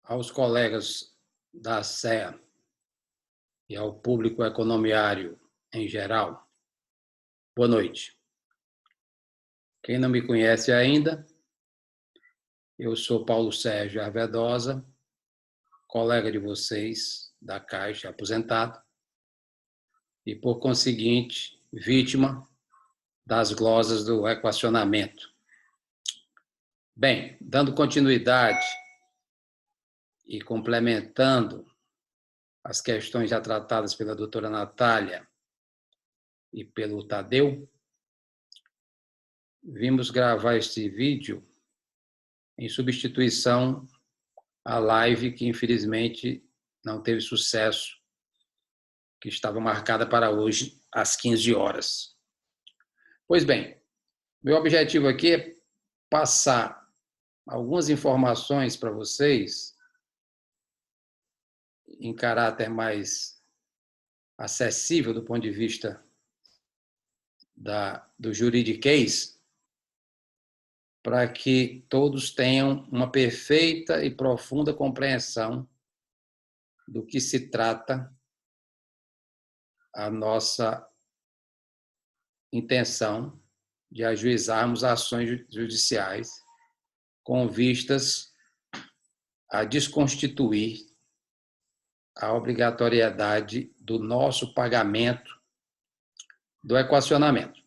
aos colegas da SEA e ao público economiário em geral, boa noite. Quem não me conhece ainda, eu sou Paulo Sérgio Arvedosa, colega de vocês da Caixa, aposentado, e, por conseguinte, vítima das glosas do equacionamento. Bem, dando continuidade e complementando as questões já tratadas pela doutora Natália e pelo Tadeu, vimos gravar este vídeo em substituição à live que, infelizmente, não teve sucesso, que estava marcada para hoje, às 15 horas. Pois bem, meu objetivo aqui é passar algumas informações para vocês em caráter mais acessível do ponto de vista do juridiquês, para que todos tenham uma perfeita e profunda compreensão do que se trata a nossa intenção de ajuizarmos ações judiciais com vistas a desconstituir a obrigatoriedade do nosso pagamento do equacionamento.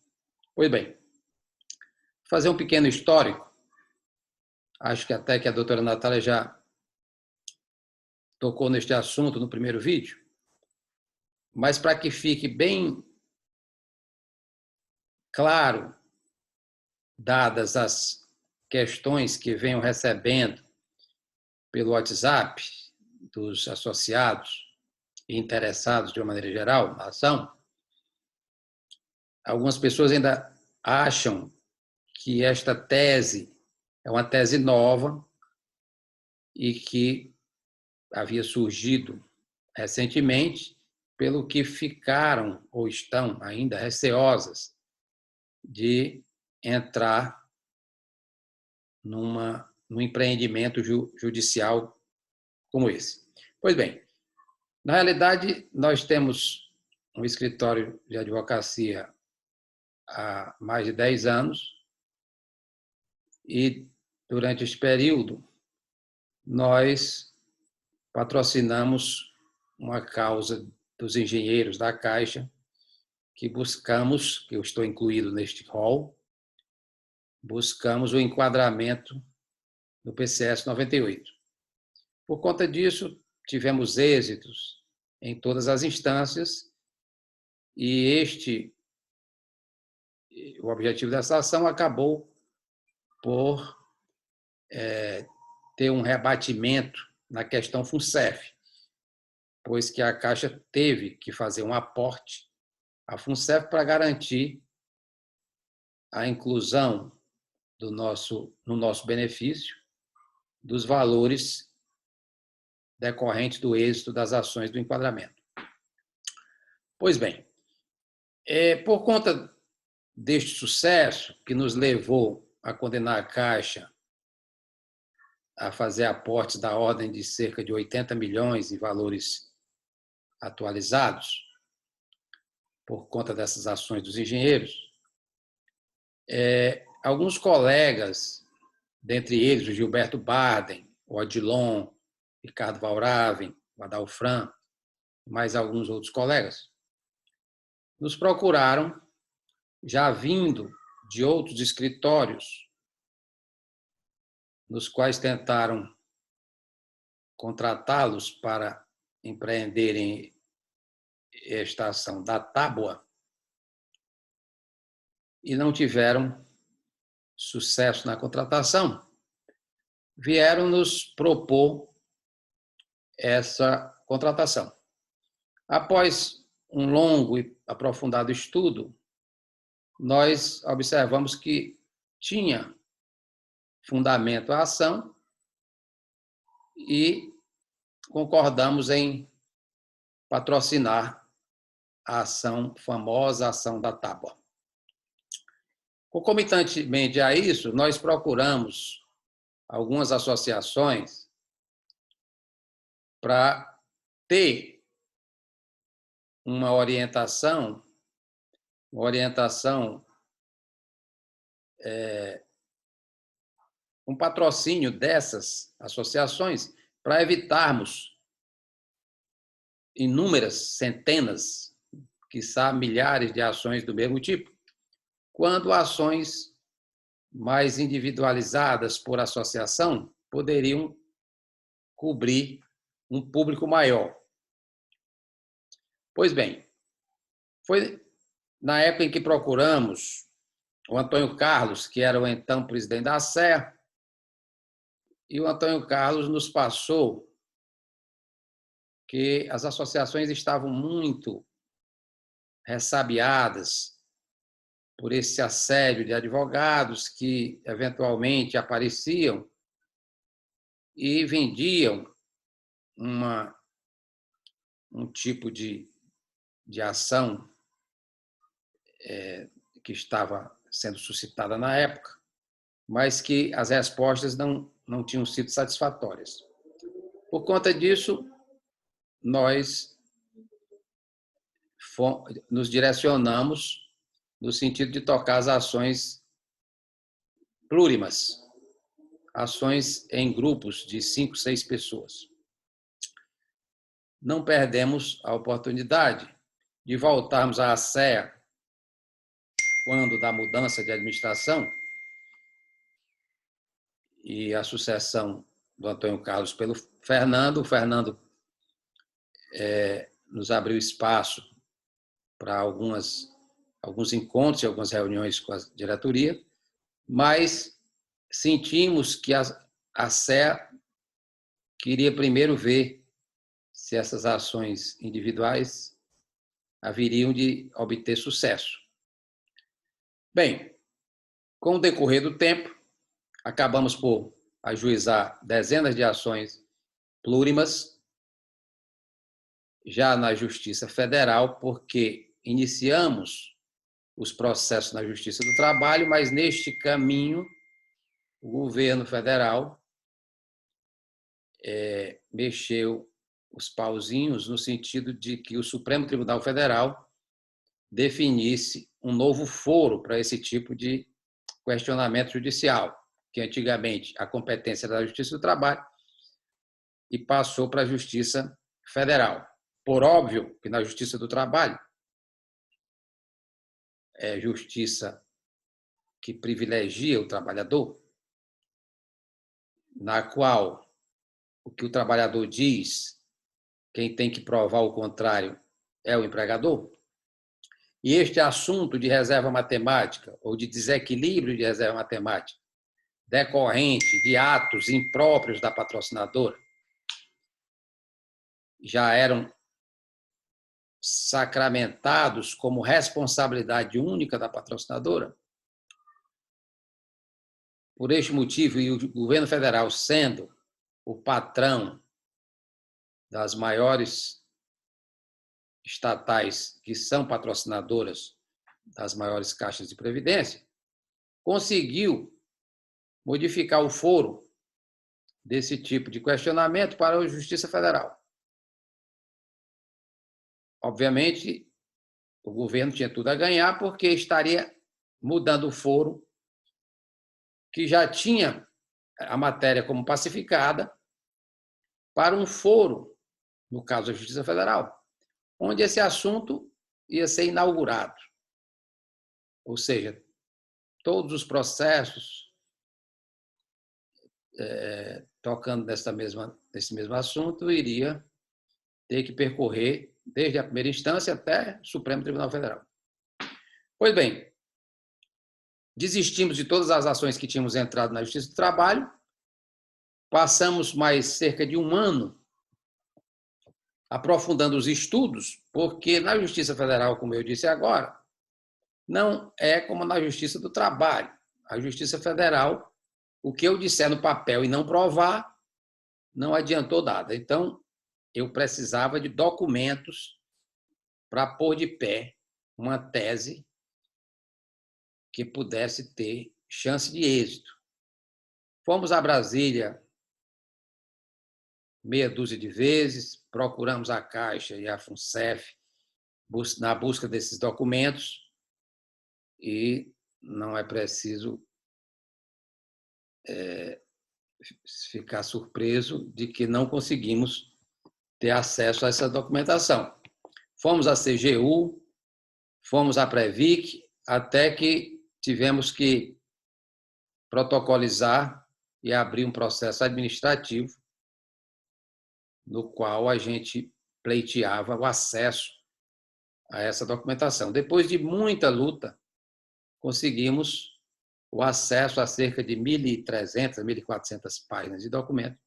Pois bem, fazer um pequeno histórico, acho que até que a doutora Natália já tocou neste assunto no primeiro vídeo, mas para que fique bem claro, dadas as questões que venham recebendo pelo WhatsApp dos associados e interessados de uma maneira geral na ação, algumas pessoas ainda acham que esta tese é uma tese nova e que havia surgido recentemente, pelo que ficaram ou estão ainda receosas de entrar num empreendimento judicial como esse. Pois bem, na realidade, nós temos um escritório de advocacia há mais de 10 anos e, durante esse período, nós patrocinamos uma causa dos engenheiros da Caixa que buscamos, que eu estou incluído neste rol, buscamos o enquadramento no PCS 98. Por conta disso, tivemos êxitos em todas as instâncias e o objetivo dessa ação acabou por ter um rebatimento na questão FUNCEF, pois que a Caixa teve que fazer um aporte à FUNCEF para garantir a inclusão no nosso benefício dos valores decorrentes do êxito das ações do enquadramento. Pois bem, por conta deste sucesso que nos levou a condenar a Caixa a fazer aportes da ordem de cerca de 80 milhões em valores atualizados, por conta dessas ações dos engenheiros, alguns colegas, dentre eles o Gilberto Barden, o Odilon, Ricardo Valraven, o Adalfran, e mais alguns outros colegas, nos procuraram, já vindo de outros escritórios, nos quais tentaram contratá-los para empreenderem esta ação da tábua e não tiveram sucesso na contratação, vieram nos propor essa contratação. Após um longo e aprofundado estudo, nós observamos que tinha fundamento a ação e concordamos em patrocinar a ação, famosa ação da tábua. Concomitantemente a isso, nós procuramos algumas associações para ter uma orientação um patrocínio dessas associações para evitarmos inúmeras centenas, quiçá milhares de ações do mesmo tipo, quando ações mais individualizadas por associação poderiam cobrir um público maior. Pois bem, foi na época em que procuramos o Antônio Carlos, que era o então presidente da ASEA, e o Antônio Carlos nos passou que as associações estavam muito ressabiadas por esse assédio de advogados que eventualmente apareciam e vendiam um tipo de ação que estava sendo suscitada na época, mas que as respostas não tinham sido satisfatórias. Por conta disso, nós nos direcionamos no sentido de tocar as ações plurimas, ações em grupos de 5, 6 pessoas. Não perdemos a oportunidade de voltarmos à ASEA quando da mudança de administração e a sucessão do Antônio Carlos pelo Fernando. O Fernando nos abriu espaço para alguns encontros e algumas reuniões com a diretoria, mas sentimos que a SEA queria primeiro ver se essas ações individuais haveriam de obter sucesso. Bem, com o decorrer do tempo, acabamos por ajuizar dezenas de ações plurimas, já na Justiça Federal, porque iniciamos os processos na Justiça do Trabalho, mas neste caminho o governo federal mexeu os pauzinhos no sentido de que o Supremo Tribunal Federal definisse um novo foro para esse tipo de questionamento judicial, que antigamente a competência era da Justiça do Trabalho e passou para a Justiça Federal. Por óbvio que na Justiça do Trabalho é justiça que privilegia o trabalhador, na qual o que o trabalhador diz, quem tem que provar o contrário é o empregador. E este assunto de reserva matemática ou de desequilíbrio de reserva matemática decorrente de atos impróprios da patrocinadora já eram sacramentados como responsabilidade única da patrocinadora. Por este motivo, e o governo federal sendo o patrão das maiores estatais que são patrocinadoras das maiores caixas de previdência, conseguiu modificar o foro desse tipo de questionamento para a Justiça Federal. Obviamente, o governo tinha tudo a ganhar, porque estaria mudando o foro, que já tinha a matéria como pacificada, para um foro, no caso da Justiça Federal, onde esse assunto ia ser inaugurado. Ou seja, todos os processos tocando nesse mesmo assunto iria ter que percorrer desde a primeira instância até o Supremo Tribunal Federal. Pois bem, desistimos de todas as ações que tínhamos entrado na Justiça do Trabalho, passamos mais cerca de 1 ano aprofundando os estudos, porque na Justiça Federal, como eu disse agora, não é como na Justiça do Trabalho. A Justiça Federal, o que eu disser no papel e não provar, não adiantou nada. Então, eu precisava de documentos para pôr de pé uma tese que pudesse ter chance de êxito. Fomos a Brasília meia dúzia de vezes, procuramos a Caixa e a FUNCEF na busca desses documentos e não é preciso ficar surpreso de que não conseguimos ter acesso a essa documentação. Fomos à CGU, fomos à Previc, até que tivemos que protocolizar e abrir um processo administrativo no qual a gente pleiteava o acesso a essa documentação. Depois de muita luta, conseguimos o acesso a cerca de 1.300, 1.400 páginas de documento.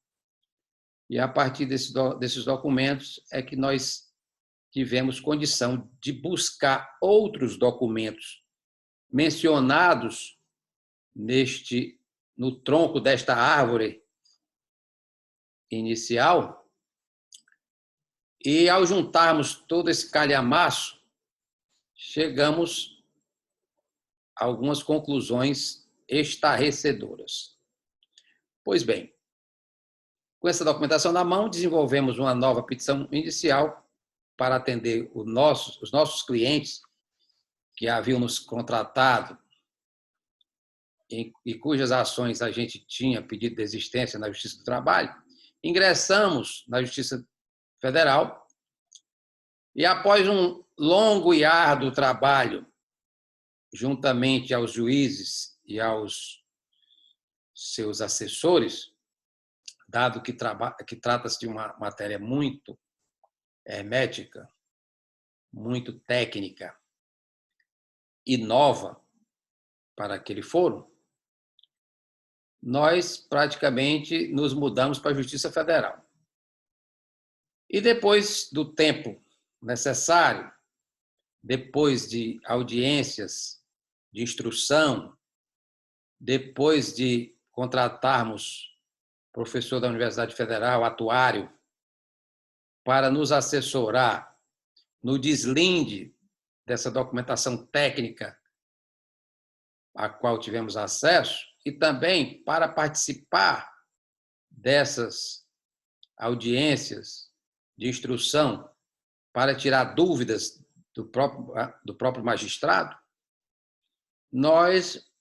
E a partir desses documentos é que nós tivemos condição de buscar outros documentos mencionados no tronco desta árvore inicial, e ao juntarmos todo esse calhamaço, chegamos a algumas conclusões estarrecedoras. Pois bem, com essa documentação na mão, desenvolvemos uma nova petição inicial para atender os nossos clientes que haviam nos contratado e cujas ações a gente tinha pedido desistência na Justiça do Trabalho. Ingressamos na Justiça Federal e, após um longo e árduo trabalho, juntamente aos juízes e aos seus assessores, dado que trata-se de uma matéria muito hermética, muito técnica e nova para aquele fórum, nós praticamente nos mudamos para a Justiça Federal. E depois do tempo necessário, depois de audiências de instrução, depois de contratarmos professor da Universidade Federal, atuário, para nos assessorar no deslinde dessa documentação técnica a qual tivemos acesso, e também para participar dessas audiências de instrução para tirar dúvidas do próprio magistrado, nós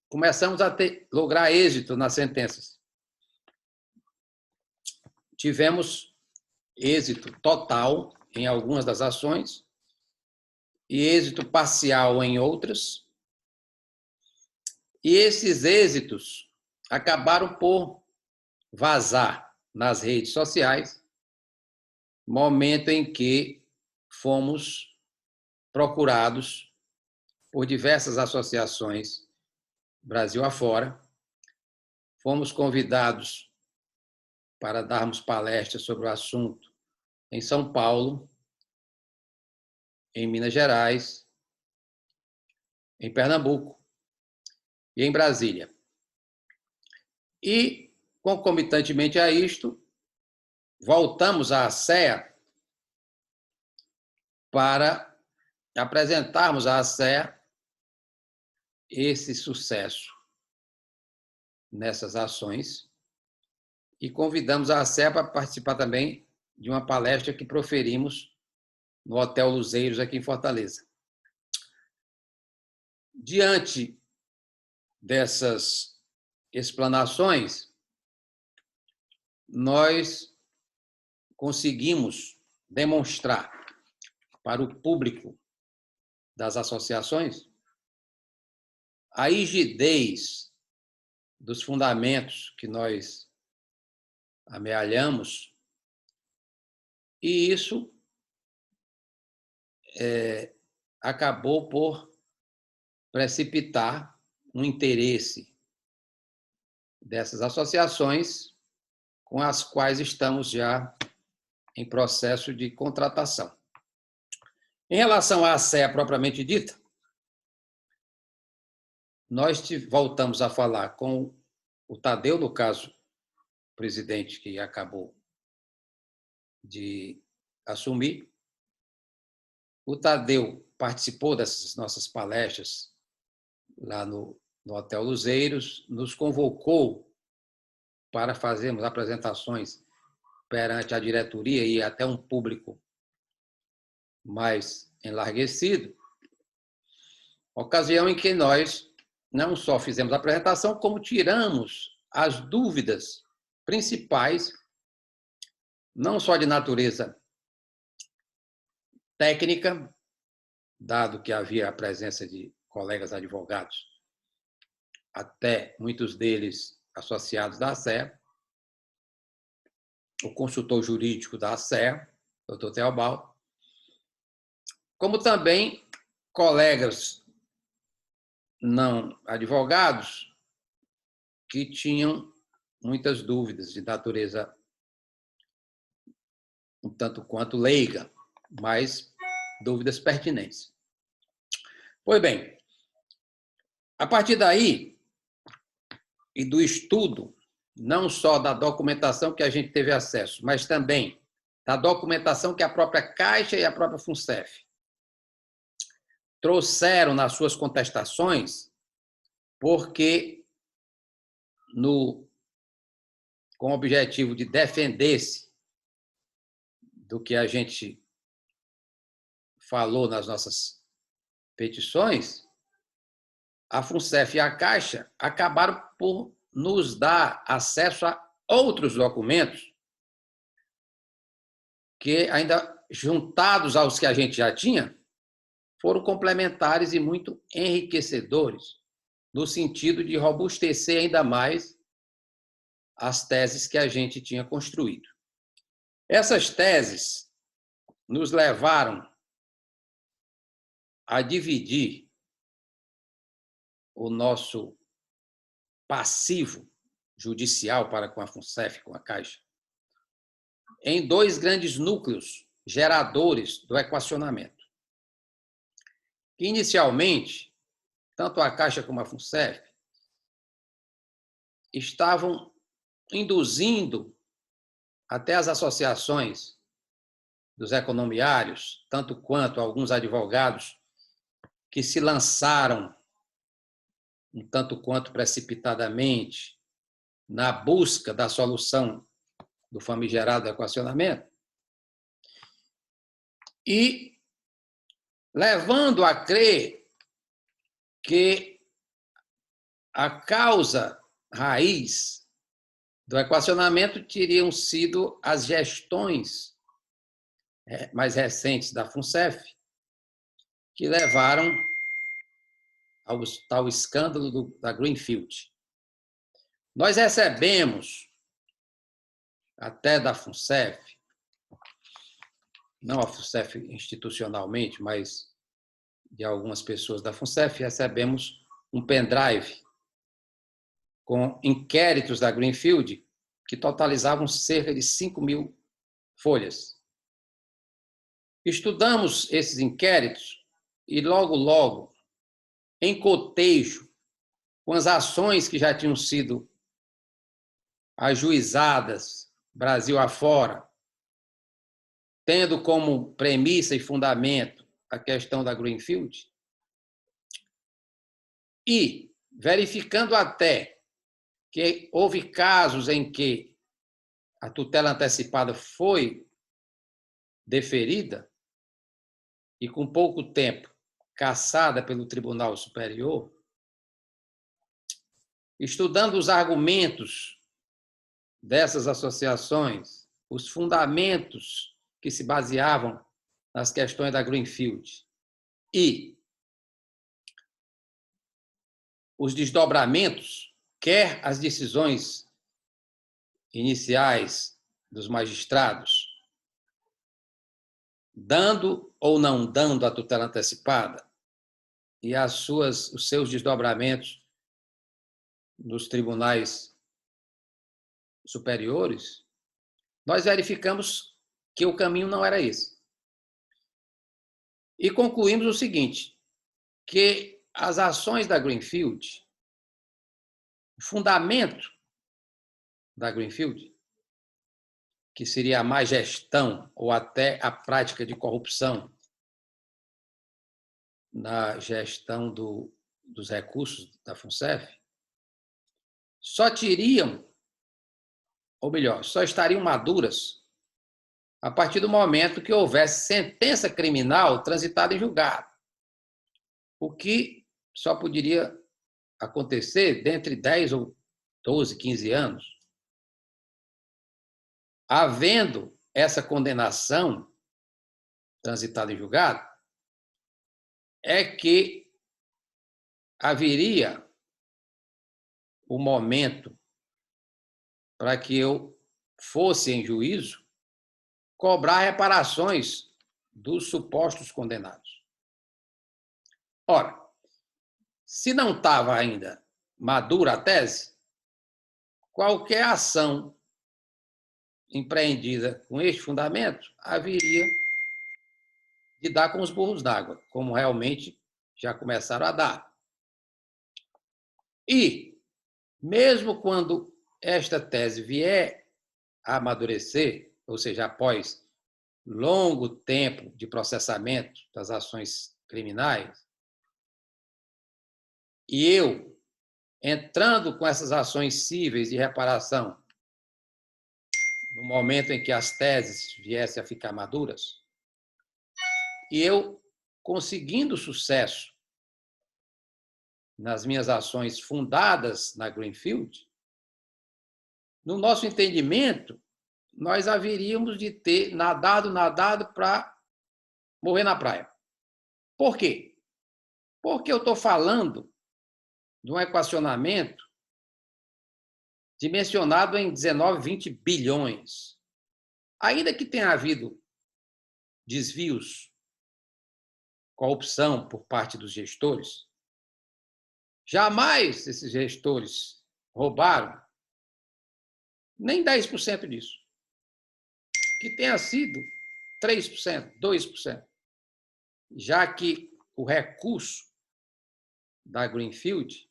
começamos a lograr êxito nas sentenças. Tivemos êxito total em algumas das ações e êxito parcial em outras. E esses êxitos acabaram por vazar nas redes sociais, momento em que fomos procurados por diversas associações Brasil afora, fomos convidados para darmos palestras sobre o assunto em São Paulo, em Minas Gerais, em Pernambuco e em Brasília. E, concomitantemente a isto, voltamos à ASEA para apresentarmos à ASEA esse sucesso nessas ações e convidamos a ASEA para participar também de uma palestra que proferimos no Hotel Luzeiros, aqui em Fortaleza. Diante dessas explanações, nós conseguimos demonstrar para o público das associações a rigidez dos fundamentos que nós amealhamos, e isso acabou por precipitar um interesse dessas associações com as quais estamos já em processo de contratação. Em relação à ASEA propriamente dita, nós voltamos a falar com o Tadeu, no caso, o presidente que acabou de assumir. O Tadeu participou dessas nossas palestras lá no Hotel Luzeiros, nos convocou para fazermos apresentações perante a diretoria e até um público mais enlarguecido, ocasião em que nós não só fizemos a apresentação, como tiramos as dúvidas principais, não só de natureza técnica, dado que havia a presença de colegas advogados, até muitos deles associados da ACE, o consultor jurídico da ACE, doutor Teobaldo, como também colegas não advogados que tinham muitas dúvidas de natureza um tanto quanto leiga, mas dúvidas pertinentes. Pois bem, a partir daí, e do estudo, não só da documentação que a gente teve acesso, mas também da documentação que a própria Caixa e a própria FUNCEF trouxeram nas suas contestações, porque, com o objetivo de defender-se do que a gente falou nas nossas petições, a FUNCEF e a Caixa acabaram por nos dar acesso a outros documentos que, ainda juntados aos que a gente já tinha, foram complementares e muito enriquecedores, no sentido de robustecer ainda mais as teses que a gente tinha construído. Essas teses nos levaram a dividir o nosso passivo judicial para com a FUNCEF, com a Caixa, em dois grandes núcleos geradores do equacionamento. Que, inicialmente, tanto a Caixa como a FUNCEF estavam induzindo até as associações dos economiários, tanto quanto alguns advogados que se lançaram um tanto quanto precipitadamente na busca da solução do famigerado equacionamento, e levando a crer que a causa raiz do equacionamento teriam sido as gestões mais recentes da FUNCEF, que levaram ao tal escândalo da Greenfield. Nós recebemos, até da FUNCEF, não a FUNCEF institucionalmente, mas de algumas pessoas da FUNCEF, recebemos um pendrive com inquéritos da Greenfield que totalizavam cerca de 5.000 folhas. Estudamos esses inquéritos e, logo, em cotejo com as ações que já tinham sido ajuizadas Brasil afora, tendo como premissa e fundamento a questão da Greenfield, e verificando até que houve casos em que a tutela antecipada foi deferida e, com pouco tempo, cassada pelo Tribunal Superior, estudando os argumentos dessas associações, os fundamentos que se baseavam nas questões da Greenfield e os desdobramentos, quer as decisões iniciais dos magistrados, dando ou não dando a tutela antecipada, e os seus desdobramentos nos tribunais superiores, nós verificamos que o caminho não era esse. E concluímos o seguinte, que as ações da Greenfield, o fundamento da Greenfield, que seria a má gestão ou até a prática de corrupção na gestão dos recursos da FUNCEF, só teriam ou melhor, só estariam maduras a partir do momento que houvesse sentença criminal transitada em julgado, o que só poderia acontecer dentre 10 ou 12, 15 anos. Havendo essa condenação transitada em julgado, é que haveria o momento para que eu fosse em juízo cobrar reparações dos supostos condenados. Ora, se não estava ainda madura a tese, qualquer ação empreendida com este fundamento haveria de dar com os burros d'água, como realmente já começaram a dar. E, mesmo quando esta tese vier a amadurecer, ou seja, após longo tempo de processamento das ações criminais, e eu entrando com essas ações cíveis de reparação no momento em que as teses viessem a ficar maduras, e eu conseguindo sucesso nas minhas ações fundadas na Greenfield, no nosso entendimento, nós haveríamos de ter nadado para morrer na praia. Por quê? Porque eu estou falando de um equacionamento dimensionado em 19, 20 bilhões. Ainda que tenha havido desvios, corrupção por parte dos gestores, jamais esses gestores roubaram nem 10% disso. Que tenha sido 3%, 2%. Já que o recurso da Greenfield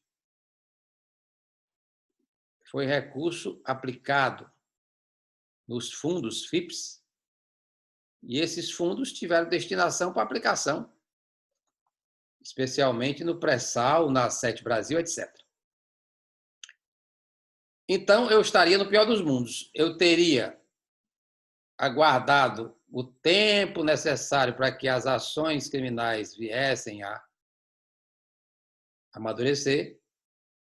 foi recurso aplicado nos fundos FIPS, e esses fundos tiveram destinação para aplicação, especialmente no pré-sal, na Sete Brasil, etc. Então, eu estaria no pior dos mundos. Eu teria aguardado o tempo necessário para que as ações criminais viessem a amadurecer,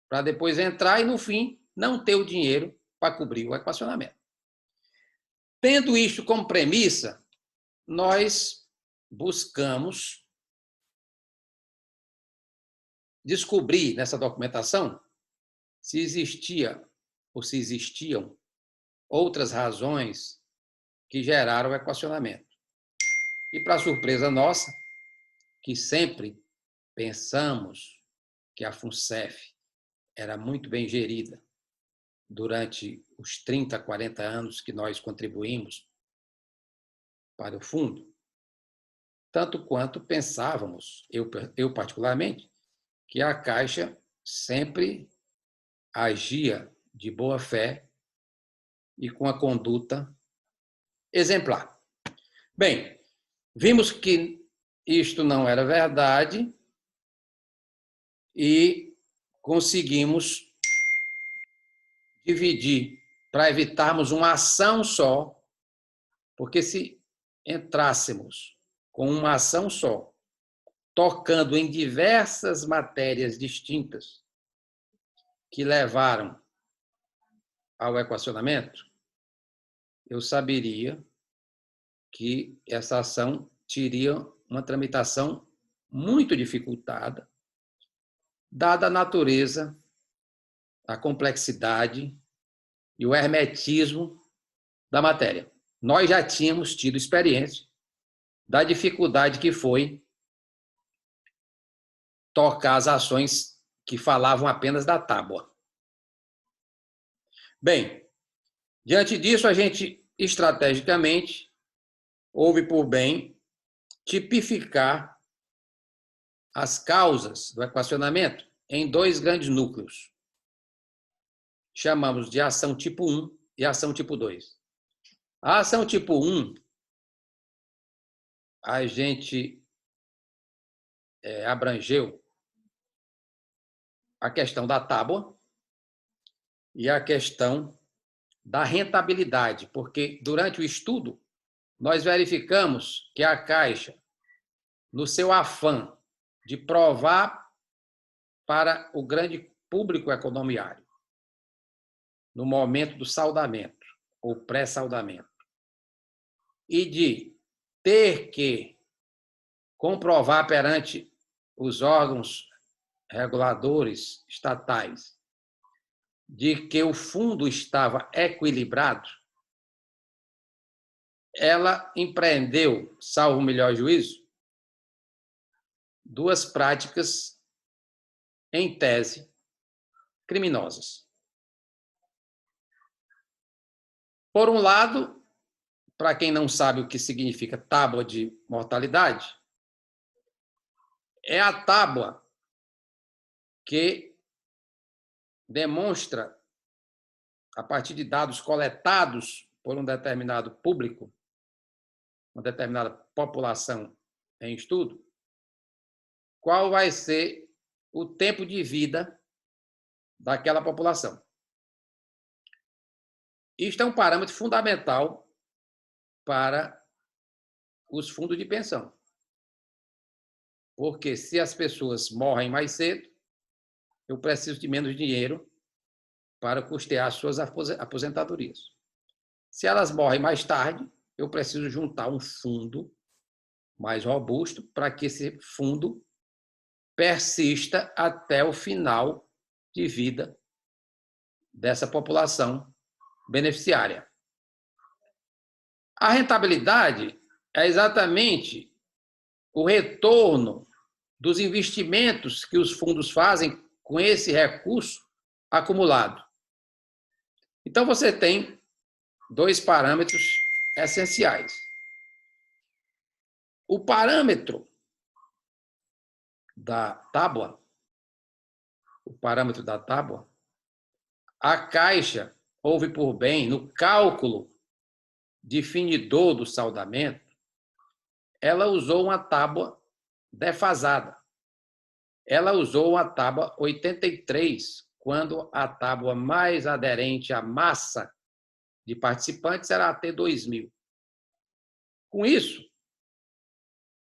para depois entrar e, no fim, não ter o dinheiro para cobrir o equacionamento. Tendo isto como premissa, nós buscamos descobrir nessa documentação se existia ou se existiam outras razões que geraram o equacionamento. E, para surpresa nossa, que sempre pensamos que a FUNCEF era muito bem gerida durante os 30, 40 anos que nós contribuímos para o fundo, tanto quanto pensávamos, eu particularmente, que a Caixa sempre agia de boa fé e com a conduta exemplar. Bem, vimos que isto não era verdade e conseguimos dividir para evitarmos uma ação só, porque se entrássemos com uma ação só, tocando em diversas matérias distintas que levaram ao equacionamento, eu saberia que essa ação teria uma tramitação muito dificultada, dada a natureza, a complexidade e o hermetismo da matéria. Nós já tínhamos tido experiência da dificuldade que foi tocar as ações que falavam apenas da tábua. Bem, diante disso, a gente, estrategicamente, houve por bem tipificar as causas do equacionamento em dois grandes núcleos. Chamamos de ação tipo 1 e ação tipo 2. A ação tipo 1, a gente abrangeu a questão da tábua e a questão da rentabilidade, porque durante o estudo nós verificamos que a Caixa, no seu afã de provar para o grande público economiário, no momento do saldamento ou pré-saldamento, e de ter que comprovar perante os órgãos reguladores estatais de que o fundo estava equilibrado, ela empreendeu, salvo o melhor juízo, duas práticas, em tese, criminosas. Por um lado, para quem não sabe o que significa tábua de mortalidade, é a tábua que demonstra, a partir de dados coletados por um determinado público, uma determinada população em estudo, qual vai ser o tempo de vida daquela população. Isto é um parâmetro fundamental para os fundos de pensão. Porque se as pessoas morrem mais cedo, eu preciso de menos dinheiro para custear as suas aposentadorias. Se elas morrem mais tarde, eu preciso juntar um fundo mais robusto para que esse fundo persista até o final de vida dessa população beneficiária. A rentabilidade é exatamente o retorno dos investimentos que os fundos fazem com esse recurso acumulado. Então, você tem dois parâmetros essenciais. O parâmetro da tábua, a Caixa houve por bem, no cálculo definidor do saldamento, ela usou uma tábua defasada. Ela usou uma tábua 83, quando a tábua mais aderente à massa de participantes era a T2000. Com isso,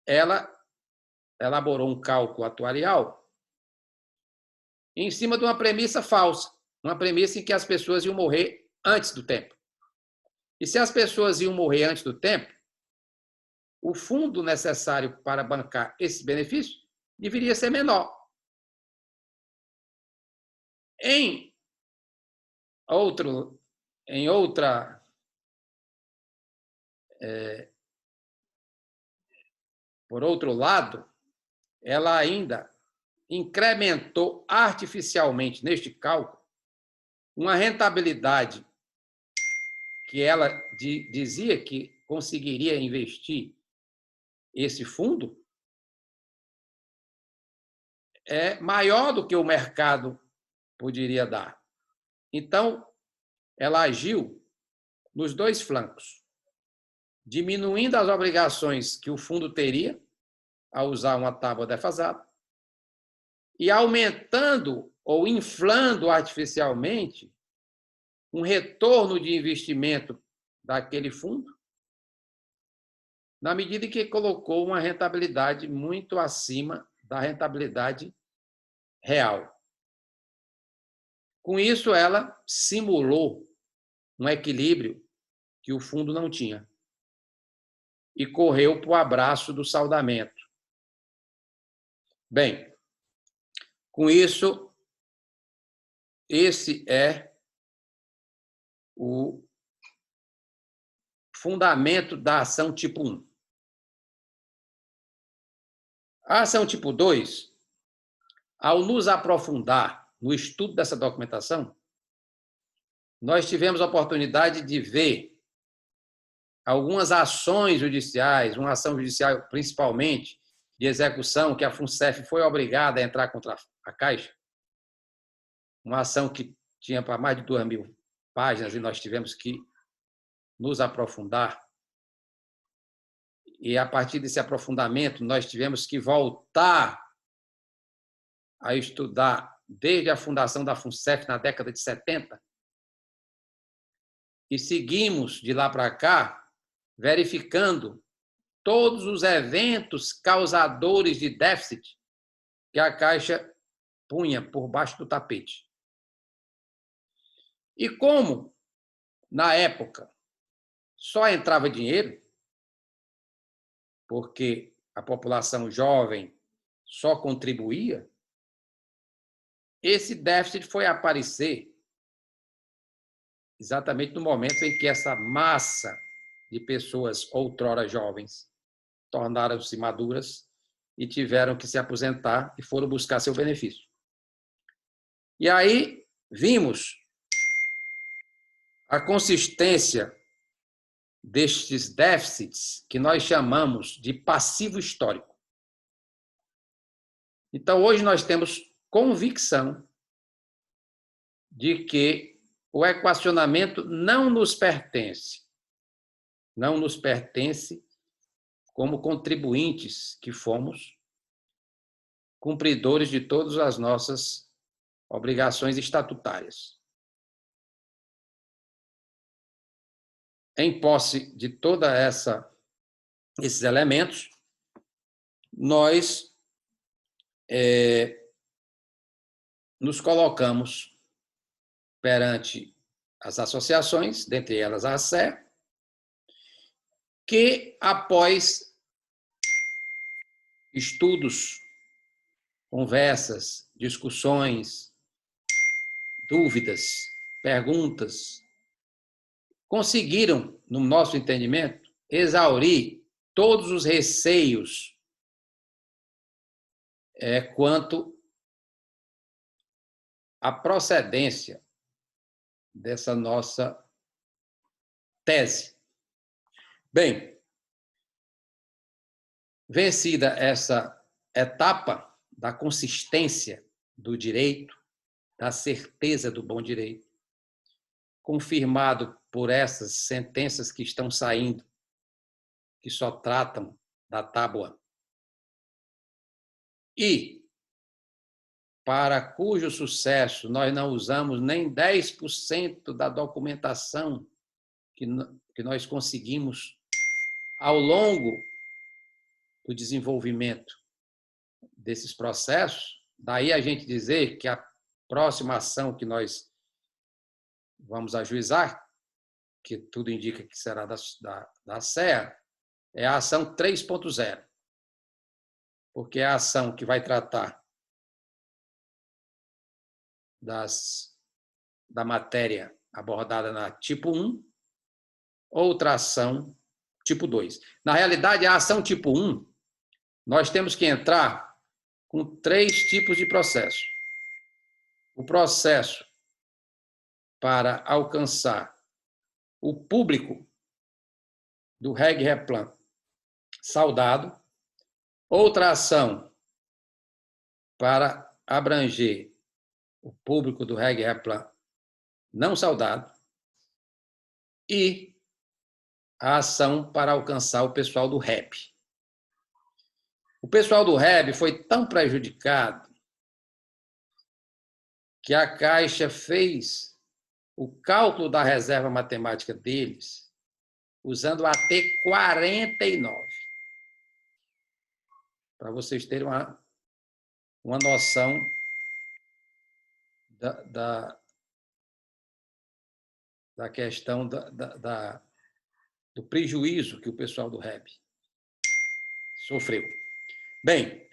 ela elaborou um cálculo atuarial em cima de uma premissa falsa, uma premissa em que as pessoas iam morrer antes do tempo. E se as pessoas iam morrer antes do tempo, o fundo necessário para bancar esse benefício deveria ser menor. Por outro lado, ela ainda incrementou artificialmente neste cálculo uma rentabilidade que ela dizia que conseguiria investir esse fundo é maior do que o mercado poderia dar. Então, ela agiu nos dois flancos, diminuindo as obrigações que o fundo teria ao usar uma tábua defasada e aumentando ou inflando artificialmente um retorno de investimento daquele fundo, na medida que colocou uma rentabilidade muito acima da rentabilidade real. Com isso, ela simulou um equilíbrio que o fundo não tinha e correu para o abraço do saldamento. Bem, com isso, esse é o fundamento da ação tipo 1. A ação tipo 2, ao nos aprofundar no estudo dessa documentação, nós tivemos a oportunidade de ver algumas ações judiciais, uma ação judicial principalmente de execução, que a FUNCEF foi obrigada a entrar contra a Caixa, uma ação que tinha para mais de 2.000 páginas e nós tivemos que nos aprofundar. E, a partir desse aprofundamento, nós tivemos que voltar a estudar desde a fundação da FUNCEF na década de 70, e seguimos de lá para cá verificando todos os eventos causadores de déficit que a Caixa punha por baixo do tapete. E como, na época, só entrava dinheiro, porque a população jovem só contribuía, esse déficit foi aparecer exatamente no momento em que essa massa de pessoas outrora jovens tornaram-se maduras e tiveram que se aposentar e foram buscar seu benefício. E aí vimos a consistência destes déficits que nós chamamos de passivo histórico. Então, hoje nós temos convicção de que o equacionamento não nos pertence como contribuintes que fomos, cumpridores de todas as nossas obrigações estatutárias. Em posse de toda esses elementos, nós nos colocamos perante as associações, dentre elas a ACE, que, após estudos, conversas, discussões, dúvidas, perguntas, conseguiram, no nosso entendimento, exaurir todos os receios quanto à procedência dessa nossa tese. Bem, vencida essa etapa da consistência do direito, da certeza do bom direito, confirmado por essas sentenças que estão saindo, que só tratam da tábua, e para cujo sucesso nós não usamos nem 10% da documentação que nós conseguimos ao longo do desenvolvimento desses processos, daí a gente dizer que a próxima ação que nós vamos ajuizar, que tudo indica que será da SEA, é a ação 3.0, porque é a ação que vai tratar da matéria abordada na tipo 1, outra ação tipo 2. Na realidade, a ação tipo 1, nós temos que entrar com 3 tipos de processo. O processo para alcançar o público do Reg Replan saudado, outra ação para abranger o público do Reg Replan não saudado e a ação para alcançar o pessoal do REB. O pessoal do REB foi tão prejudicado que a Caixa fez o cálculo da reserva matemática deles usando a T49. Para vocês terem uma noção da questão do prejuízo que o pessoal do REB sofreu. Bem,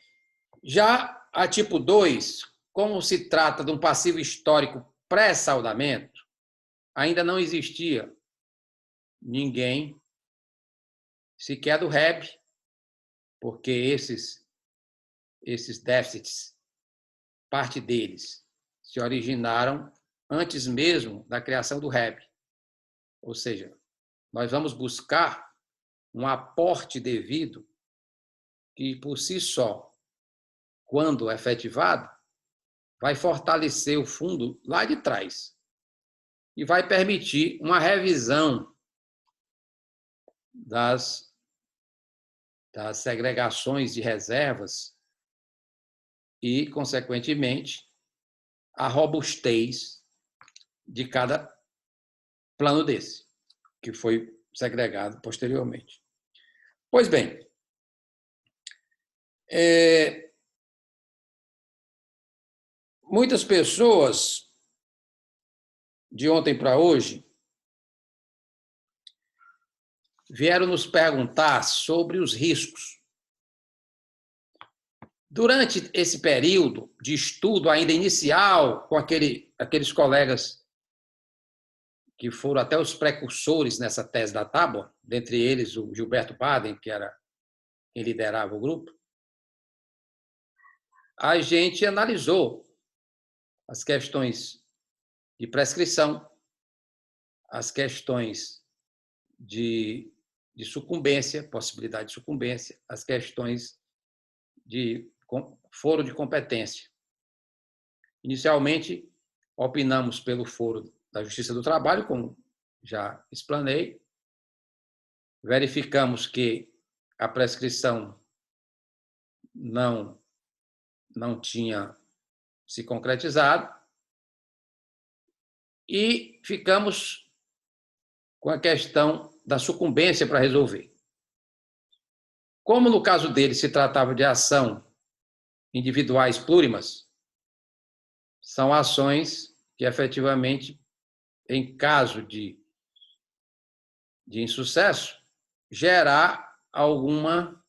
já a tipo 2, como se trata de um passivo histórico pré-saldamento, ainda não existia ninguém sequer do REB, porque esses déficits, parte deles, se originaram antes mesmo da criação do REB. Ou seja, nós vamos buscar um aporte devido que, por si só, quando efetivado, vai fortalecer o fundo lá de trás e vai permitir uma revisão das segregações de reservas e, consequentemente, a robustez de cada plano desse. que foi segregado posteriormente. Pois bem, muitas pessoas, de ontem para hoje, vieram nos perguntar sobre os riscos. Durante esse período de estudo ainda inicial, com aqueles colegas que foram até os precursores nessa tese da tábua, dentre eles o Gilberto Baden, que era quem liderava o grupo, a gente analisou as questões de prescrição, as questões de sucumbência, possibilidade de sucumbência, as questões de foro de competência. Inicialmente, opinamos pelo foro da Justiça do Trabalho, como já explanei. Verificamos que a prescrição não tinha se concretizado e ficamos com a questão da sucumbência para resolver. Como no caso dele se tratava de ação individuais plurimas, são ações que efetivamente, em caso de insucesso, gerar alguma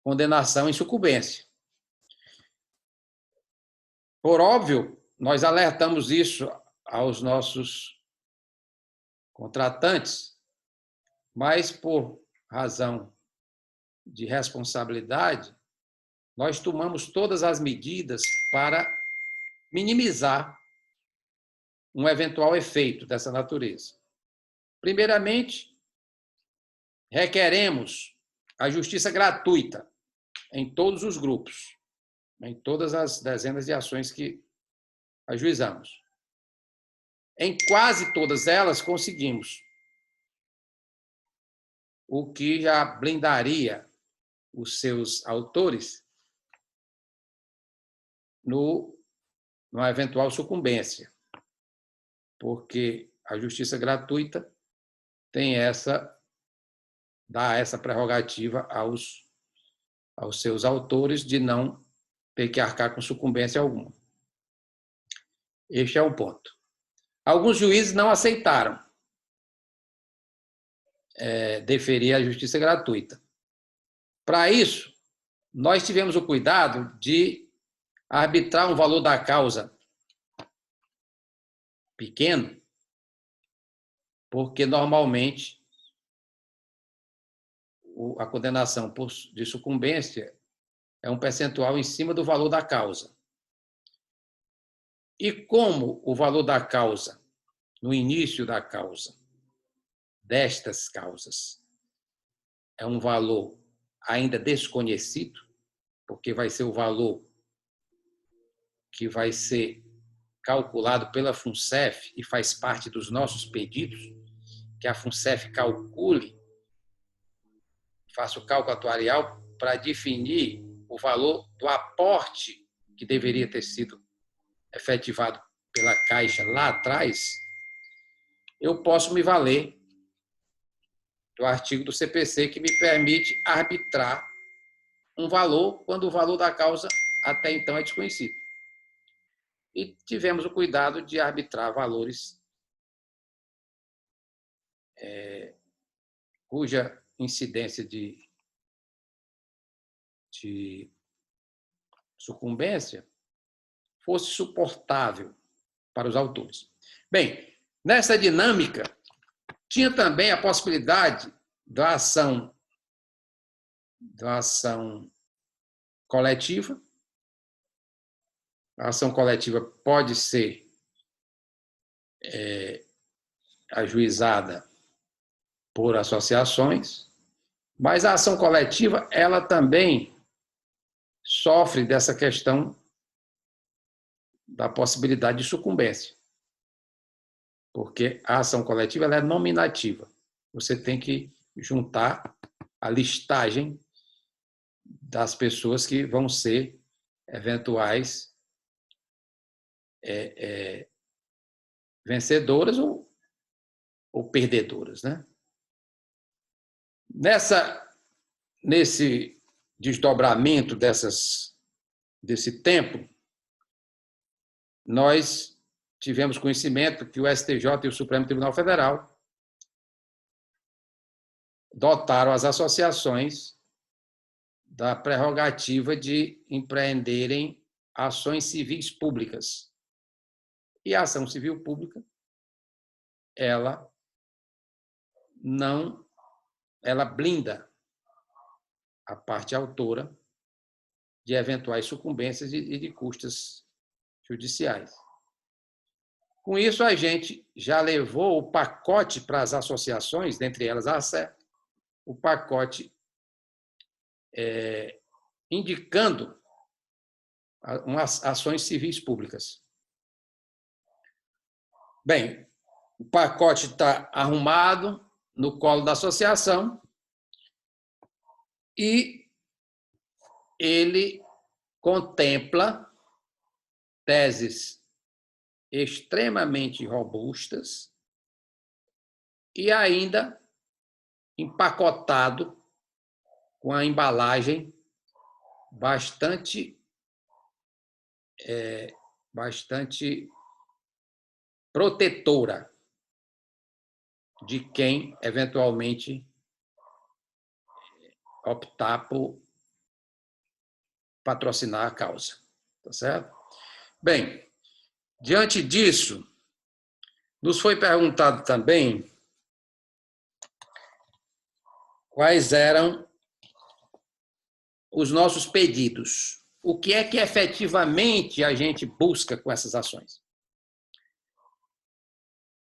condenação em sucumbência. Por óbvio, nós alertamos isso aos nossos contratantes, mas por razão de responsabilidade, nós tomamos todas as medidas para minimizar um eventual efeito dessa natureza. Primeiramente, requeremos a justiça gratuita em todos os grupos, em todas as dezenas de ações que ajuizamos. Em quase todas elas conseguimos, o que já blindaria os seus autores numa eventual sucumbência, porque a justiça gratuita dá essa prerrogativa aos seus autores de não ter que arcar com sucumbência alguma. Este é um ponto. Alguns juízes não aceitaram deferir a justiça gratuita. Para isso, nós tivemos o cuidado de arbitrar um valor da causa pequeno, porque normalmente a condenação de sucumbência é um percentual em cima do valor da causa. E como o valor da causa, no início da causa, destas causas, é um valor ainda desconhecido, porque vai ser o valor que vai ser calculado pela FUNCEF e faz parte dos nossos pedidos, que a FUNCEF calcule, faça o cálculo atuarial para definir o valor do aporte que deveria ter sido efetivado pela Caixa lá atrás, eu posso me valer do artigo do CPC que me permite arbitrar um valor quando o valor da causa até então é desconhecido. E tivemos o cuidado de arbitrar valores cuja incidência de sucumbência fosse suportável para os autores. Bem, nessa dinâmica, tinha também a possibilidade da ação coletiva. A ação coletiva pode ser ajuizada por associações, mas a ação coletiva ela também sofre dessa questão da possibilidade de sucumbência, porque a ação coletiva ela é nominativa. Você tem que juntar a listagem das pessoas que vão ser eventuais vencedoras ou ou perdedoras, né? Nesse desdobramento desse tempo, nós tivemos conhecimento que o STJ e o Supremo Tribunal Federal dotaram as associações da prerrogativa de empreenderem ações civis públicas. E a ação civil pública, ela blinda a parte autora de eventuais sucumbências e de custas judiciais. Com isso, a gente já levou o pacote para as associações, dentre elas a ACE, o pacote indicando umas ações civis públicas. Bem, o pacote está arrumado no colo da associação e ele contempla teses extremamente robustas e ainda empacotado com a embalagem bastante protetora de quem eventualmente optar por patrocinar a causa. Tá certo? Bem, diante disso, nos foi perguntado também quais eram os nossos pedidos. O que é que efetivamente a gente busca com essas ações?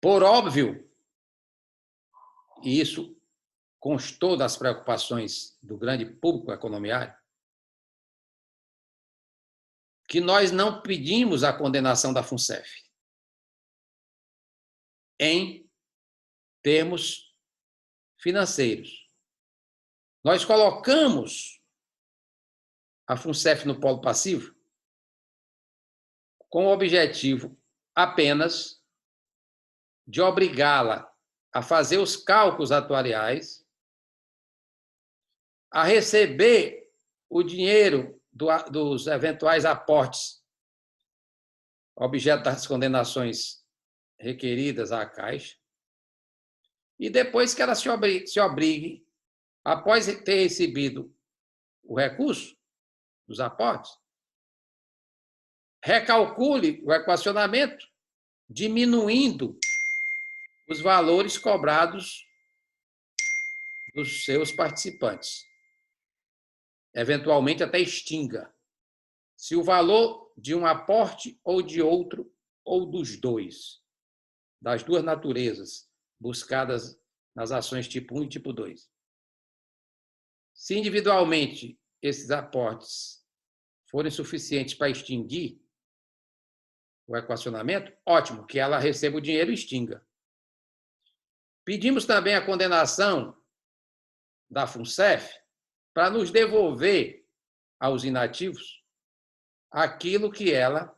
Por óbvio, e isso constou das preocupações do grande público economiário, que nós não pedimos a condenação da FUNCEF em termos financeiros. Nós colocamos a FUNCEF no polo passivo com o objetivo apenas de obrigá-la a fazer os cálculos atuariais, a receber o dinheiro dos eventuais aportes, objeto das condenações requeridas à Caixa, e depois que ela se obrigue, após ter recebido o recurso dos aportes, recalcule o equacionamento, diminuindo os valores cobrados dos seus participantes. Eventualmente até extinga. Se o valor de um aporte ou de outro, ou dos dois, das duas naturezas buscadas nas ações tipo 1 e tipo 2, se individualmente esses aportes forem suficientes para extinguir o equacionamento, ótimo, que ela receba o dinheiro e extinga. Pedimos também a condenação da FUNCEF para nos devolver aos inativos aquilo que ela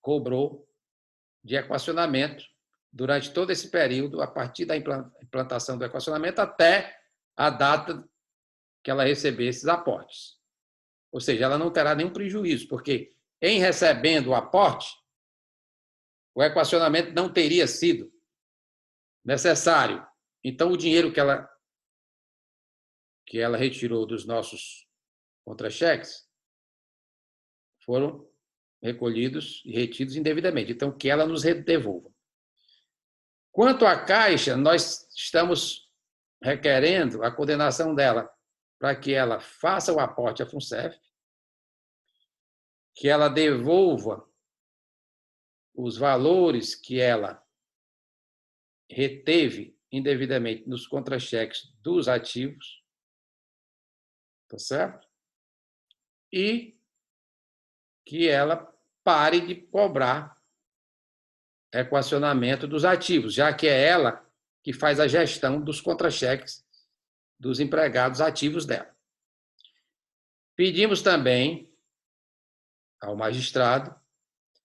cobrou de equacionamento durante todo esse período, a partir da implantação do equacionamento até a data que ela receber esses aportes. Ou seja, ela não terá nenhum prejuízo, porque em recebendo o aporte, o equacionamento não teria sido necessário. Então, o dinheiro que ela retirou dos nossos contra-cheques foram recolhidos e retidos indevidamente. Então, que ela nos devolva. Quanto à Caixa, nós estamos requerendo a condenação dela para que ela faça o aporte à FUNCEF, que ela devolva os valores que ela reteve indevidamente nos contra-cheques dos ativos, tá certo? E que ela pare de cobrar equacionamento dos ativos, já que é ela que faz a gestão dos contra-cheques dos empregados ativos dela. Pedimos também ao magistrado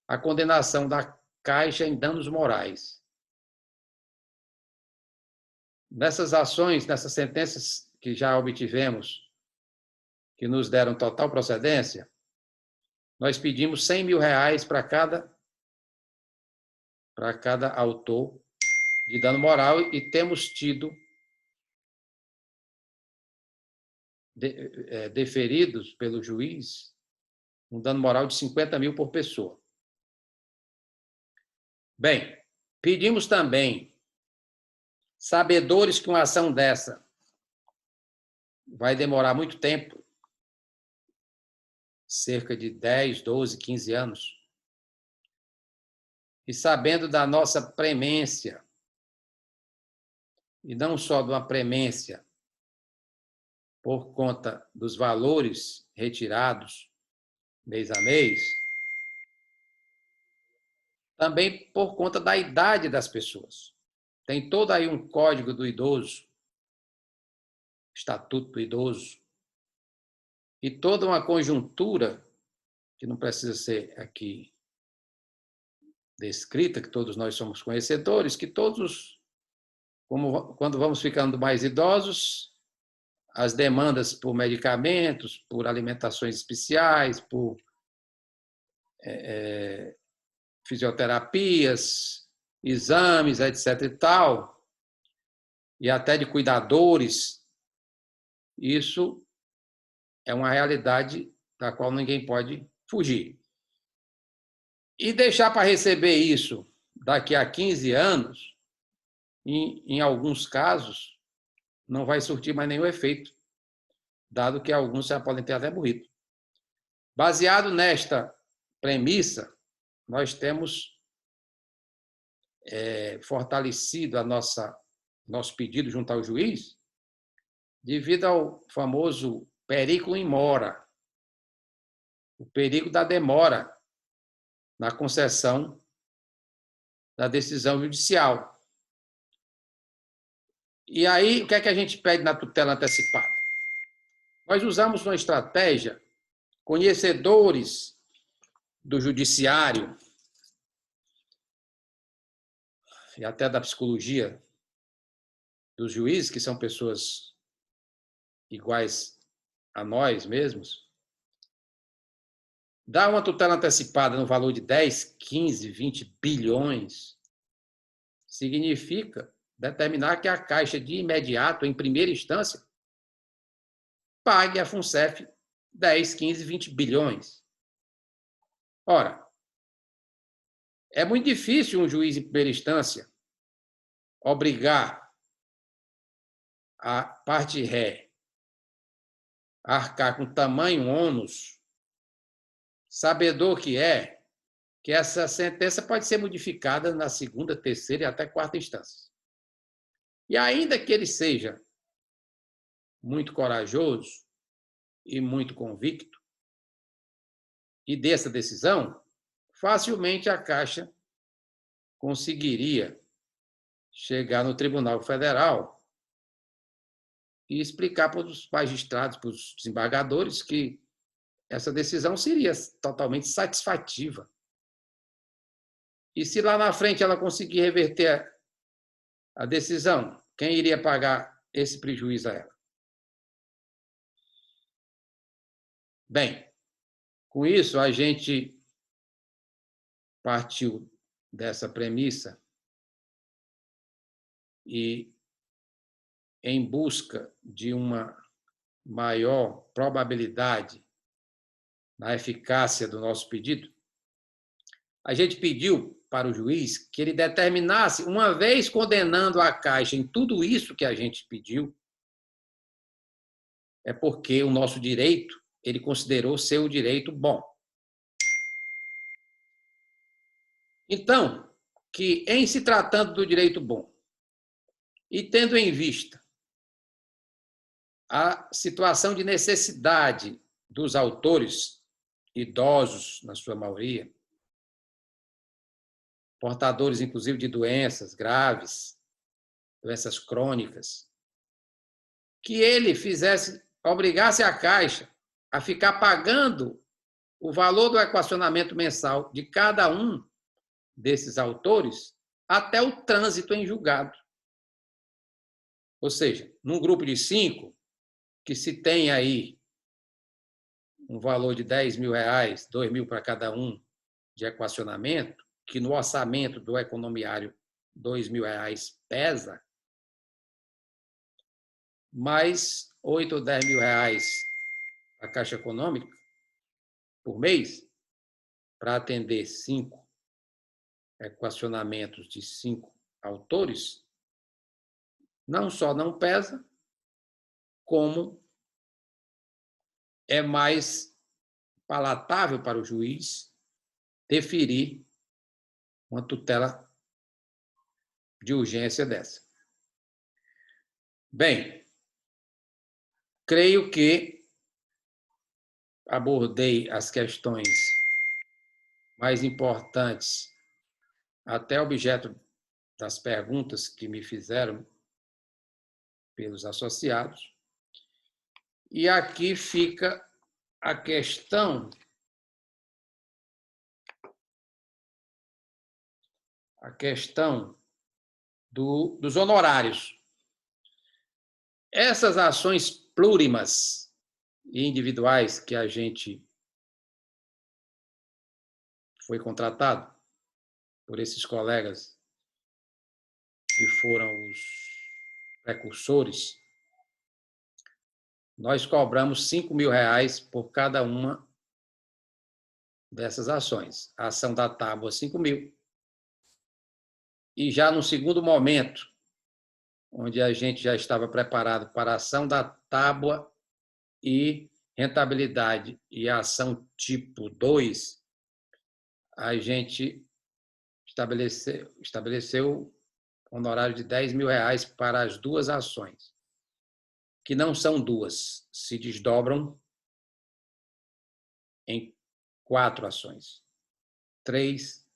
a condenação da Caixa em danos morais. Nessas ações, nessas sentenças que já obtivemos, que nos deram total procedência, nós pedimos R$ 100.000 para cada autor de dano moral e temos tido deferidos pelo juiz um dano moral de 50 mil por pessoa. Bem, pedimos também, sabedores que uma ação dessa vai demorar muito tempo, cerca de 10, 12, 15 anos, e sabendo da nossa premência, e não só de uma premência por conta dos valores retirados mês a mês, também por conta da idade das pessoas. Tem todo aí um código do idoso, estatuto do idoso, e toda uma conjuntura, que não precisa ser aqui descrita, que todos nós somos conhecedores, que todos, quando vamos ficando mais idosos, as demandas por medicamentos, por alimentações especiais, por fisioterapias, exames, etc. e tal, e até de cuidadores, isso é uma realidade da qual ninguém pode fugir. E deixar para receber isso daqui a 15 anos, em alguns casos, não vai surtir mais nenhum efeito, dado que alguns já podem ter até morrido. Baseado nesta premissa, nós temos fortalecido nosso pedido junto ao juiz, devido ao famoso periculum in mora, o perigo da demora na concessão da decisão judicial. E aí, o que é que a gente pede na tutela antecipada? Nós usamos uma estratégia, conhecedores do judiciário e até da psicologia dos juízes, que são pessoas iguais a nós mesmos, dar uma tutela antecipada no valor de 10, 15, 20 bilhões significa determinar que a Caixa, de imediato, em primeira instância, pague à FUNCEF 10, 15, 20 bilhões. Ora, é muito difícil um juiz, em primeira instância, obrigar a parte ré a arcar com tamanho ônus, sabedor que essa sentença pode ser modificada na segunda, terceira e até quarta instância. E ainda que ele seja muito corajoso e muito convicto e dê essa decisão, facilmente a Caixa conseguiria chegar no Tribunal Federal e explicar para os magistrados, para os desembargadores, que essa decisão seria totalmente satisfativa. E se lá na frente ela conseguir reverter a decisão, quem iria pagar esse prejuízo a ela? Bem, com isso, a gente partiu dessa premissa e, em busca de uma maior probabilidade na eficácia do nosso pedido, a gente pediu para o juiz que ele determinasse, uma vez condenando a Caixa em tudo isso que a gente pediu, é porque o nosso direito, ele considerou ser o direito bom. Então, que em se tratando do direito bom e tendo em vista a situação de necessidade dos autores, idosos, na sua maioria, portadores, inclusive, de doenças graves, doenças crônicas, que ele obrigasse a Caixa a ficar pagando o valor do equacionamento mensal de cada um desses autores até o trânsito em julgado. Ou seja, num grupo de 5, que se tem aí um valor de R$10.000, 2.000 para cada um de equacionamento, que no orçamento do economiário R$2.000 pesa, mais 8 ou 10 mil reais a Caixa Econômica por mês, para atender 5 equacionamentos de 5 autores, não só não pesa, como é mais palatável para o juiz deferir uma tutela de urgência dessa. Bem, creio que abordei as questões mais importantes, até objeto das perguntas que me fizeram pelos associados. E aqui fica a questão dos honorários. Essas ações plurimas e individuais que a gente foi contratado por esses colegas que foram os precursores, nós cobramos R$5.000 por cada uma dessas ações. A ação da tábua, 5.000. E já no segundo momento, onde a gente já estava preparado para a ação da tábua e rentabilidade e a ação tipo 2, a gente estabeleceu honorário de R$10.000 para as 2 ações, que não são 2, se desdobram em 4 ações. 3,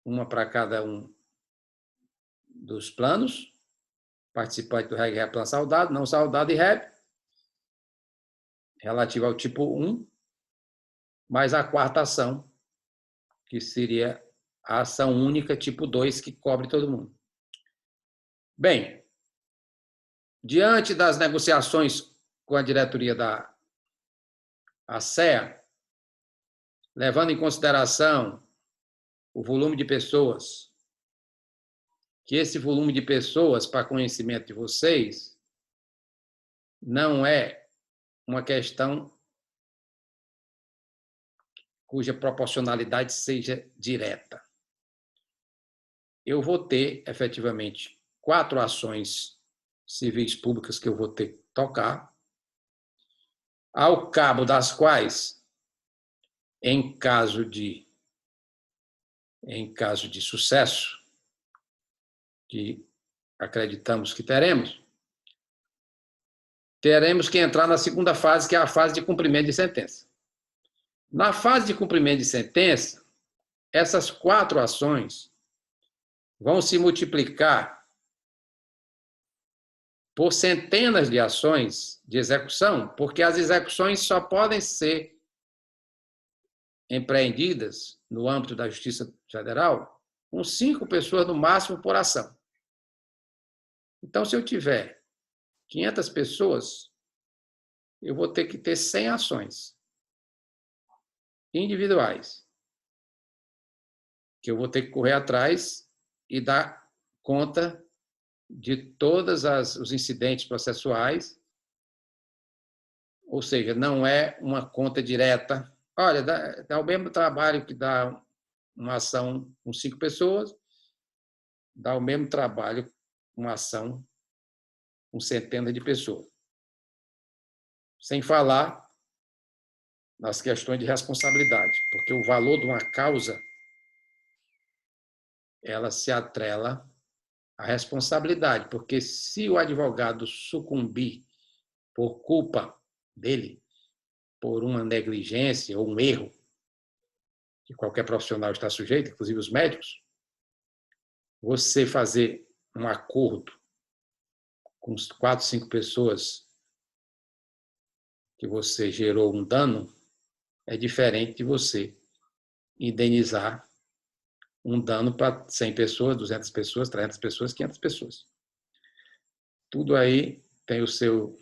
uma para cada um dos planos, participante do REG Plan saudado, não saudado e REP, relativo ao tipo 1, mais a 4ª ação, que seria a ação única tipo 2, que cobre todo mundo. Bem, diante das negociações com a diretoria da ACEA, levando em consideração o volume de pessoas, que esse volume de pessoas, para conhecimento de vocês, não é uma questão cuja proporcionalidade seja direta. Eu vou ter, efetivamente, 4 ações civis públicas que eu vou ter que tocar, ao cabo das quais, em caso de sucesso, que acreditamos que teremos que entrar na segunda fase, que é a fase de cumprimento de sentença. Na fase de cumprimento de sentença, essas 4 ações vão se multiplicar por centenas de ações de execução, porque as execuções só podem ser empreendidas no âmbito da Justiça Federal com 5 pessoas no máximo por ação. Então, se eu tiver 500 pessoas, eu vou ter que ter 100 ações individuais, que eu vou ter que correr atrás e dar conta de todos os incidentes processuais, ou seja, não é uma conta direta. Olha, dá o mesmo trabalho que dá uma ação com 5 pessoas, dá o mesmo trabalho uma ação com centenas de pessoas. Sem falar nas questões de responsabilidade, porque o valor de uma causa, ela se atrela à responsabilidade, porque se o advogado sucumbir por culpa dele, por uma negligência ou um erro, que qualquer profissional está sujeito, inclusive os médicos, você fazer um acordo com 4, 5 pessoas que você gerou um dano é diferente de você indenizar um dano para 100 pessoas, 200 pessoas, 300 pessoas, 500 pessoas. Tudo aí tem os seus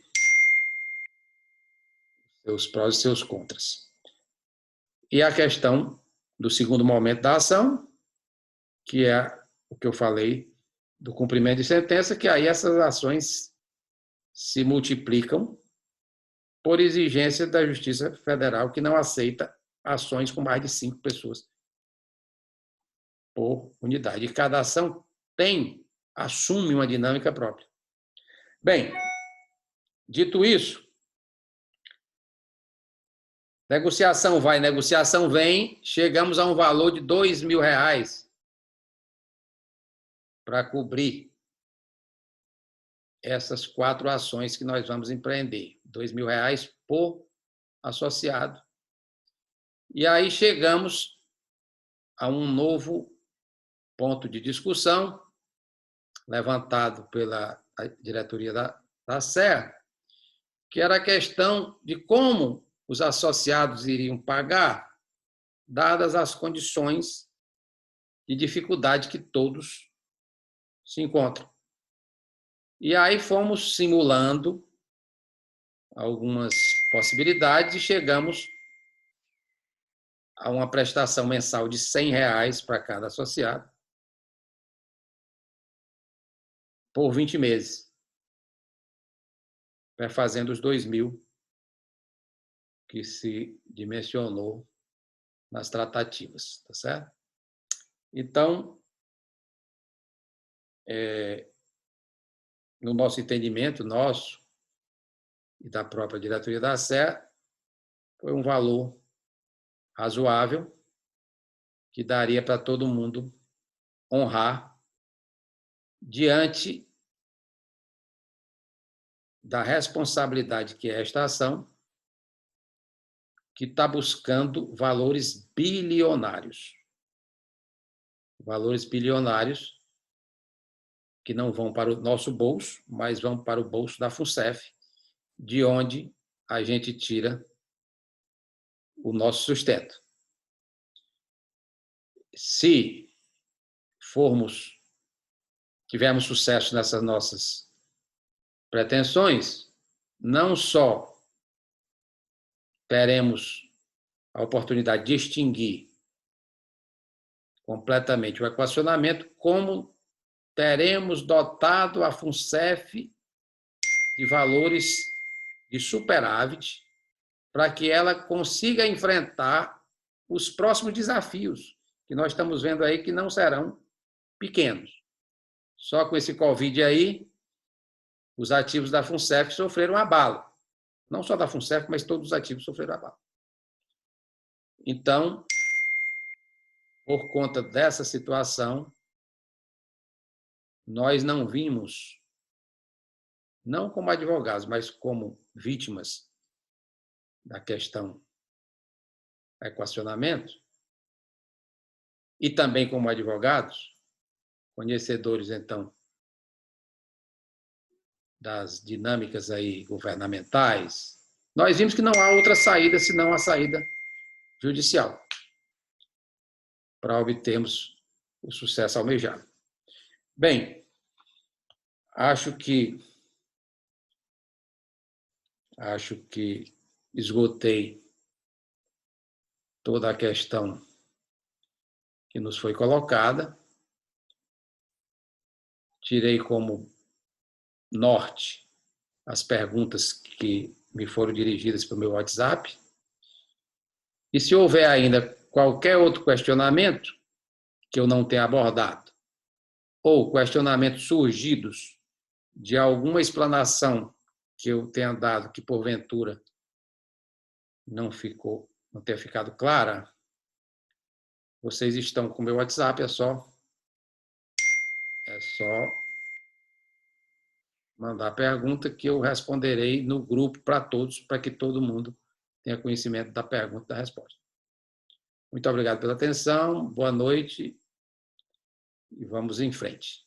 prós e seus contras. E a questão do segundo momento da ação, que é o que eu falei do cumprimento de sentença, que aí essas ações se multiplicam por exigência da Justiça Federal, que não aceita ações com mais de 5 pessoas por unidade. E cada ação assume uma dinâmica própria. Bem, dito isso, negociação vai, negociação vem, chegamos a um valor de R$2.000 para cobrir essas 4 ações que nós vamos empreender. R$2.000 por associado. E aí chegamos a um novo ponto de discussão, levantado pela diretoria da SER, que era a questão de como os associados iriam pagar, dadas as condições de dificuldade que todos se encontram. E aí fomos simulando algumas possibilidades e chegamos a uma prestação mensal de R$100 para cada associado por 20 meses, fazendo os 2.000 que se dimensionou nas tratativas, tá certo? Então, no nosso entendimento, nosso e da própria diretoria da SER, foi um valor razoável que daria para todo mundo honrar diante da responsabilidade que é esta ação, que está buscando valores bilionários. Valores bilionários que não vão para o nosso bolso, mas vão para o bolso da FUNCEF, de onde a gente tira o nosso sustento. Se tivermos sucesso nessas nossas pretensões, não só teremos a oportunidade de extinguir completamente o equacionamento, como teremos dotado a FUNCEF de valores de superávit para que ela consiga enfrentar os próximos desafios que nós estamos vendo aí, que não serão pequenos. Só com esse Covid aí, os ativos da FUNCEF sofreram abalo. Não só da FUNCEF, mas todos os ativos sofreram abalo. Então, por conta dessa situação, nós não vimos, não como advogados, mas como vítimas da questão equacionamento, e também como advogados, conhecedores, então, das dinâmicas aí governamentais, nós vimos que não há outra saída senão a saída judicial para obtermos o sucesso almejado. Bem, acho que esgotei toda a questão que nos foi colocada. Tirei como norte as perguntas que me foram dirigidas para o meu WhatsApp. E se houver ainda qualquer outro questionamento que eu não tenha abordado, ou questionamentos surgidos de alguma explanação que eu tenha dado que, porventura, não tenha ficado clara, vocês estão com o meu WhatsApp, é só mandar a pergunta que eu responderei no grupo para todos, para que todo mundo tenha conhecimento da pergunta e da resposta. Muito obrigado pela atenção, boa noite e vamos em frente.